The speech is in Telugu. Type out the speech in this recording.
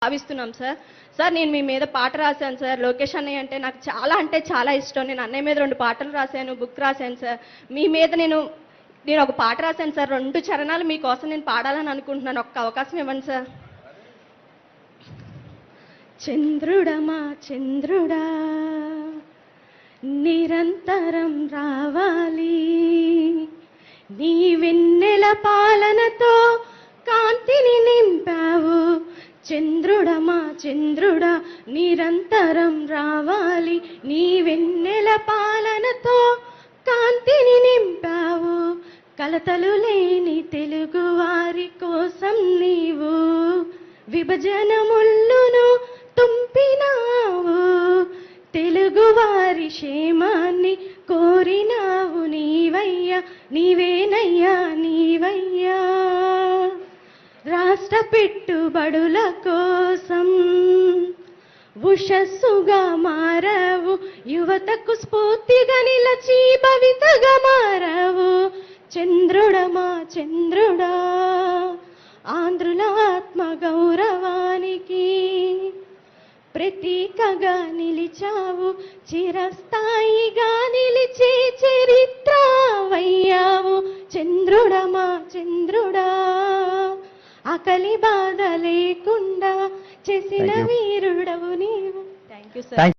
భావిస్తున్నాం సార్. సార్ నేను మీ మీద పాట రాశాను సార్. లోకేష్ అన్నయ్య అంటే చాలా ఇష్టం. నేను అన్నయ్య మీద 2 పాటలు రాశాను, బుక్ రాశాను సార్. మీ మీద నేను ఒక పాట రాశాను సార్. 2 చరణాలు మీకోసం నేను పాడాలని అనుకుంటున్నాను. ఒక్క అవకాశం ఇవ్వండి సార్. చంద్రుడమా చంద్రుడా నిరంతరం రావాలి, నీ వెన్నెల పాలనతో కాంతిని నింపావు. చంద్రుడమా చంద్రుడా నిరంతరం రావాలి, నీ వెన్నెల పాలనతో కాంతిని నింపావు. కలతలు లేని తెలుగు వారి కోసం నీవు విభజన ముళ్ళును తుంపినావు. తెలుగు వారి క్షేమాన్ని కోరినావు నీవయ్యా, నీవేనయ్యా నీవయ్యా. రాష్ట్ర పెట్టుబడుల కోసం ఉషస్సుగా మారావు, యువతకు స్ఫూర్తిగా నిలచి భవితగా మారావు. చంద్రుడమా చంద్రుడా ఆంధ్రుల ఆత్మ గౌరవానికి ప్రతీకగా నిలిచావు, చిరస్థాయిగా నిలిచే చరిత్ర వయ్యావు. చంద్రుడమా చంద్రుడా ఆకలి బాధ లేకుండా చేసిన వీరుడవు నీవు. Thank you sir.